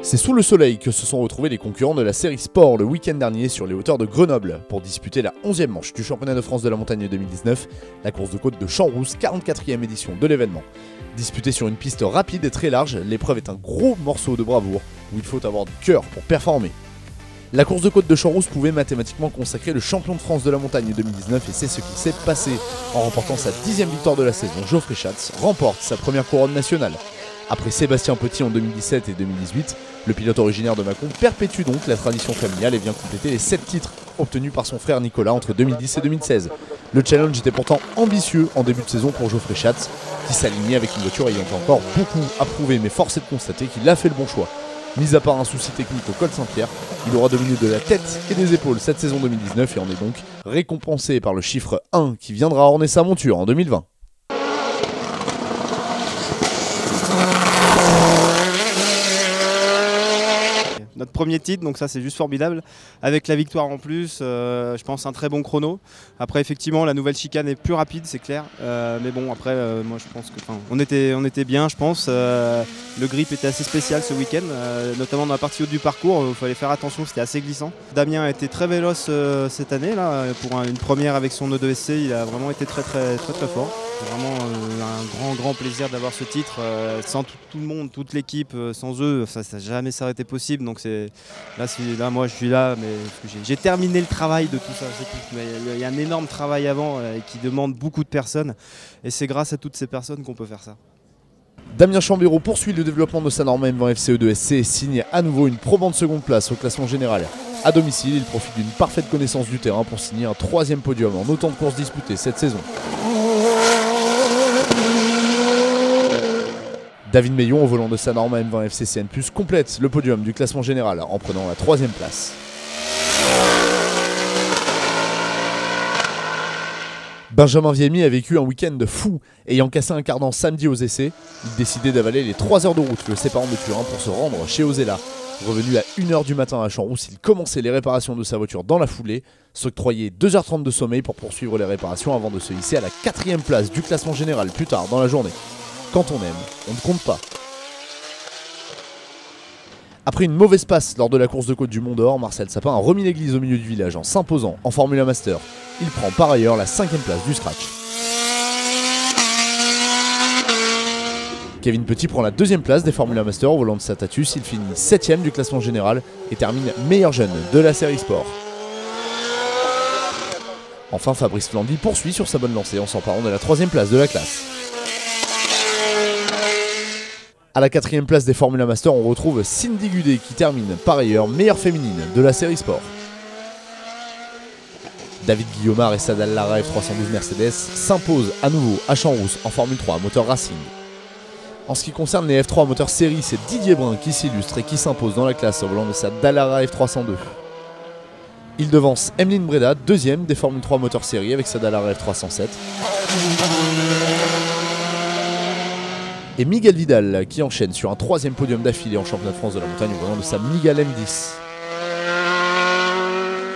C'est sous le soleil que se sont retrouvés les concurrents de la série Sport le week-end dernier sur les hauteurs de Grenoble pour disputer la 11e manche du championnat de France de la montagne 2019, la course de côte de Champs-Rousses, 44e édition de l'événement. Disputée sur une piste rapide et très large, l'épreuve est un gros morceau de bravoure où il faut avoir du cœur pour performer. La course de côte de Champs-Rousses pouvait mathématiquement consacrer le champion de France de la montagne 2019 et c'est ce qui s'est passé. En remportant sa 10e victoire de la saison, Geoffrey Schatz remporte sa première couronne nationale. Après Sébastien Petit en 2017 et 2018, le pilote originaire de Mâcon perpétue donc la tradition familiale et vient compléter les 7 titres obtenus par son frère Nicolas entre 2010 et 2016. Le challenge était pourtant ambitieux en début de saison pour Geoffrey Schatz, qui s'alignait avec une voiture ayant encore beaucoup à prouver, mais force est de constater qu'il a fait le bon choix. Mis à part un souci technique au col Saint-Pierre, il aura dominé de la tête et des épaules cette saison 2019 et en est donc récompensé par le chiffre 1 qui viendra orner sa monture en 2020. Notre premier titre, donc ça c'est juste formidable, avec la victoire en plus, je pense un très bon chrono. Après effectivement la nouvelle chicane est plus rapide, c'est clair, mais bon après moi je pense que on était bien je pense. Le grip était assez spécial ce week-end, notamment dans la partie haute du parcours, il fallait faire attention, c'était assez glissant. Damien a été très véloce cette année là, pour une première avec son E2SC, il a vraiment été très fort. C'est vraiment un grand plaisir d'avoir ce titre, sans tout le monde, toute l'équipe, sans eux, ça n'a jamais ça aurait été possible. Donc là, moi je suis là, mais j'ai terminé le travail de tout ça. Mais il y a un énorme travail avant qui demande beaucoup de personnes, et c'est grâce à toutes ces personnes qu'on peut faire ça. Damien Chambéraud poursuit le développement de sa Norma M20 FC E2SC et signe à nouveau une probante seconde place au classement général. À domicile, il profite d'une parfaite connaissance du terrain pour signer un 3e podium en autant de courses disputées cette saison. David Meillon, au volant de sa Norma M20 FC CN+, complète le podium du classement général en prenant la 3e place. Benjamin Viemi a vécu un week-end fou. Ayant cassé un cardan samedi aux essais, il décidait d'avaler les 3 heures de route le séparant de Turin pour se rendre chez Ozella. Revenu à 1h du matin à Champs-Rousses, il commençait les réparations de sa voiture dans la foulée, s'octroyait 2h30 de sommeil pour poursuivre les réparations avant de se hisser à la 4e place du classement général plus tard dans la journée. Quand on aime, on ne compte pas. Après une mauvaise passe lors de la course de côte du Mont d'Or, Marcel Sapin a remis l'église au milieu du village en s'imposant en Formula Master. Il prend par ailleurs la 5e place du scratch. Kevin Petit prend la 2e place des Formula Master au volant de sa Tatus. Il finit 7e du classement général et termine meilleur jeune de la série Sport. Enfin, Fabrice Flandy poursuit sur sa bonne lancée en s'emparant de la 3e place de la classe. A la 4e place des Formula Master, on retrouve Cindy Gudet qui termine par ailleurs meilleure féminine de la série Sport. David Guillaumard et Sadal Lara F312 Mercedes s'imposent à nouveau à Champs-Rousses en Formule 3 moteur Racing. En ce qui concerne les F3 moteur série, c'est Didier Brun qui s'illustre et qui s'impose dans la classe au volant de sa Dallara F302. Il devance Emeline Breda, 2e des Formule 3 moteur série avec sa Dallara F307. Et Miguel Vidal qui enchaîne sur un 3e podium d'affilée en championnat de France de la montagne au volant de sa Miguel M10.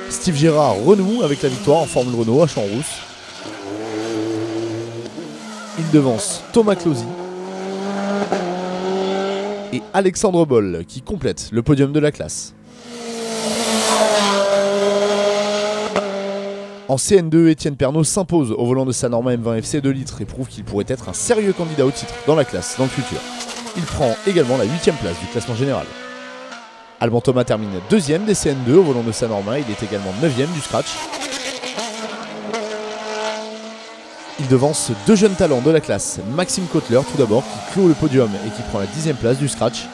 Steve Gérard renoue avec la victoire en Formule Renault à Champs-Rousses. Il devance Thomas Closy et Alexandre Boll qui complète le podium de la classe. En CN2, Étienne Pernot s'impose au volant de sa Norma M20 FC 2 litres et prouve qu'il pourrait être un sérieux candidat au titre dans la classe dans le futur. Il prend également la 8e place du classement général. Alban Thomas termine 2e des CN2 au volant de sa Norma, il est également 9e du scratch. Il devance 2 jeunes talents de la classe, Maxime Kotler tout d'abord qui clôt le podium et qui prend la 10e place du scratch.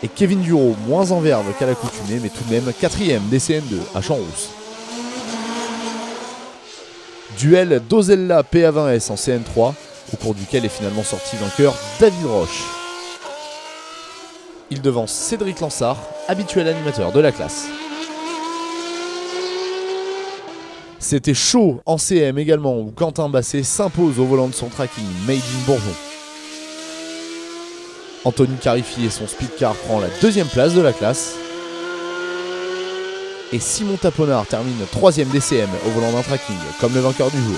Et Kevin Duro, moins en verve qu'à l'accoutumée mais tout de même 4e des CN2 à Champs-Rousses. Duel d'Ozella PA20S en CN3, au cours duquel est finalement sorti vainqueur David Roche. Il devance Cédric Lansard, habituel animateur de la classe. C'était chaud en CM également, où Quentin Basset s'impose au volant de son tracking Made in Bourgeon. Anthony Carifi et son speedcar prend la 2e place de la classe. Et Simon Taponard termine 3e DCM au volant d'un tracking, comme le vainqueur du jour.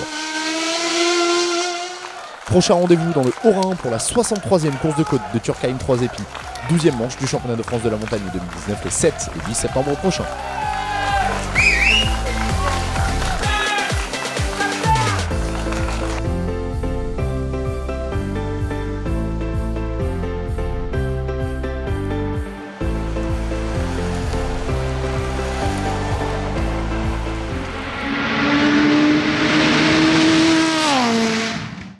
Prochain rendez-vous dans le Haut-Rhin pour la 63e course de côte de Turkheim 3 épis, 12e manche du championnat de France de la montagne 2019 les 7 et 10 septembre prochains.